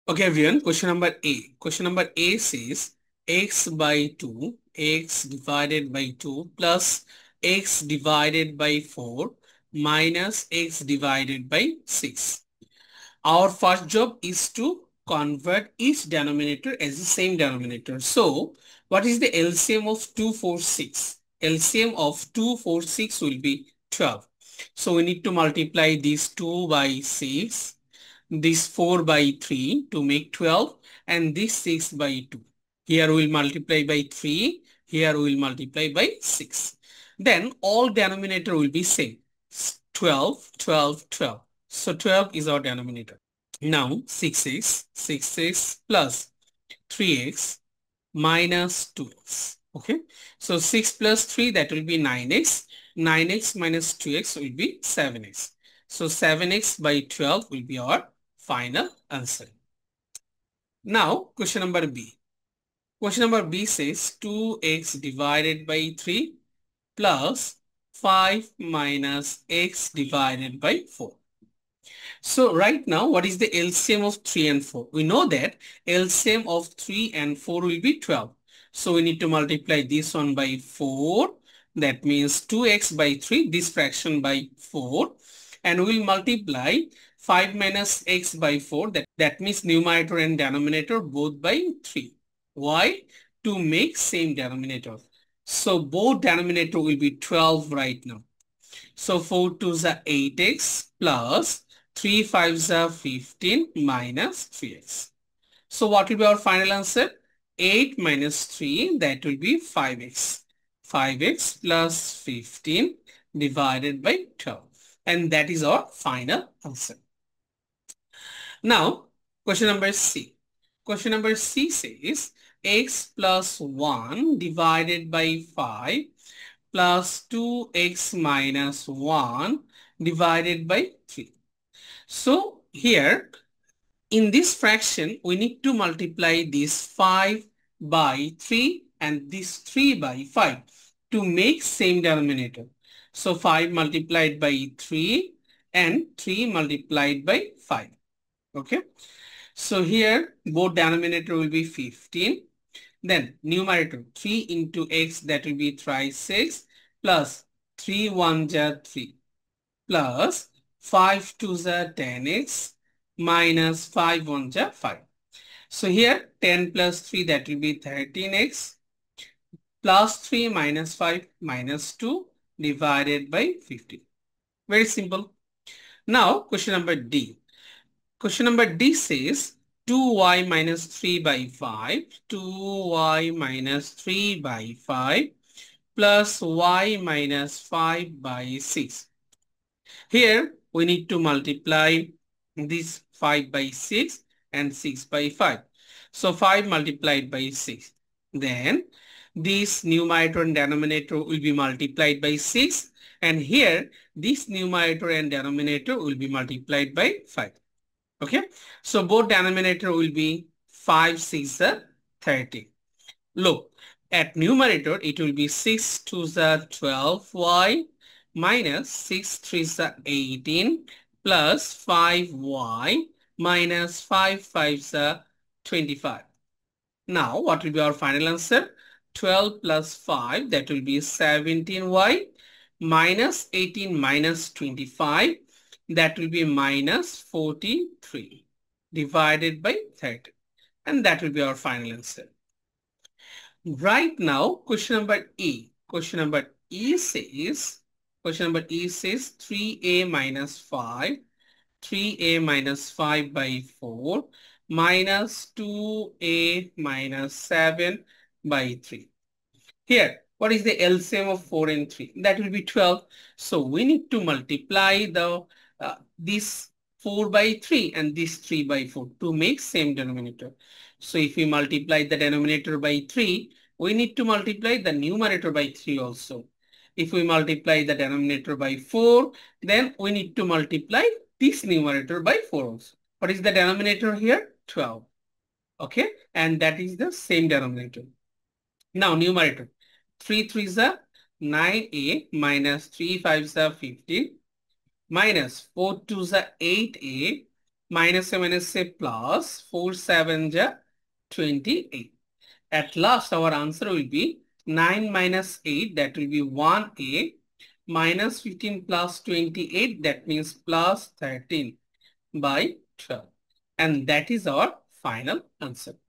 Okay, everyone, question number A. Question number A says x by 2, x divided by 2 plus x divided by 4 minus x divided by 6. Our first job is to convert each denominator as the same denominator. So, what is the LCM of 2, 4, 6? LCM of 2, 4, 6 will be 12. So, we need to multiply these 2 by 6, this 4 by 3 to make 12, and this 6 by 2. Here we will multiply by 3, here we will multiply by 6. Then all denominator will be same. 12, 12, 12. So 12 is our denominator. Now 6x plus 3x minus 2x. Okay. So 6 plus 3, that will be 9x. 9x minus 2x will be 7x. So 7x by 12 will be our final answer. Now question number B. Question number B says 2x divided by 3 plus 5 minus x divided by 4. So right now, what is the LCM of 3 and 4? We know that LCM of 3 and 4 will be 12. So we need to multiply this one by 4. That means 2x by 3, this fraction by 4. And we'll multiply 5 minus x by 4. That means numerator and denominator both by 3. Why? To make same denominator. So both denominator will be 12 right now. So 4 2s are 8x plus 3 5s are 15 minus 3x. So what will be our final answer? 8 minus 3, that will be 5x. 5x plus 15 divided by 12. And that is our final answer. Now, question number C. Question number C says x plus 1 divided by 5 plus 2x minus 1 divided by 3. So here in this fraction we need to multiply this 5 by 3 and this 3 by 5 to make same denominator. So 5 multiplied by 3 and 3 multiplied by 5. Okay. So here both denominator will be 15. Then numerator 3 into x, that will be 3 6 plus 3 1s are 3 plus 5 2s are 10x minus 5 1s are 5. So here 10 plus 3, that will be 13x plus 3 minus 5 minus 2 divided by 15. Very simple. Now question number D. Question number D says 2y minus 3 by 5, 2y minus 3 by 5 plus y minus 5 by 6. Here we need to multiply this 5 by 6 and 6 by 5. So 5 multiplied by 6. Then this numerator and denominator will be multiplied by 6, and here this numerator and denominator will be multiplied by 5. Okay, so both denominator will be 5 6 are 30. Look, at numerator it will be 6 2s are 12y minus 6 3s are 18 plus 5y minus 5 5s are 25. Now what will be our final answer? 12 plus 5, that will be 17y minus 18 minus 25, that will be minus 43 divided by 30. And that will be our final answer. Right now, question number E. Question number E says 3a minus 5, 3a minus 5 by 4 minus 2a minus 7 by 3. Here, what is the LCM of 4 and 3? That will be 12. So we need to multiply the this 4 by 3 and this 3 by 4 to make same denominator. So if we multiply the denominator by 3, we need to multiply the numerator by 3 also. If we multiply the denominator by 4, then we need to multiply this numerator by 4 also. What is the denominator here? 12. Okay, and that is the same denominator. Now numerator, 3 3s are 9a minus 3 5s are 15 minus 4 2s are 8a minus से minus से plus 4 7 ja 28. At last our answer will be 9 minus 8, that will be 1a, minus 15 plus 28, that means plus 13 by 12. And that is our final answer.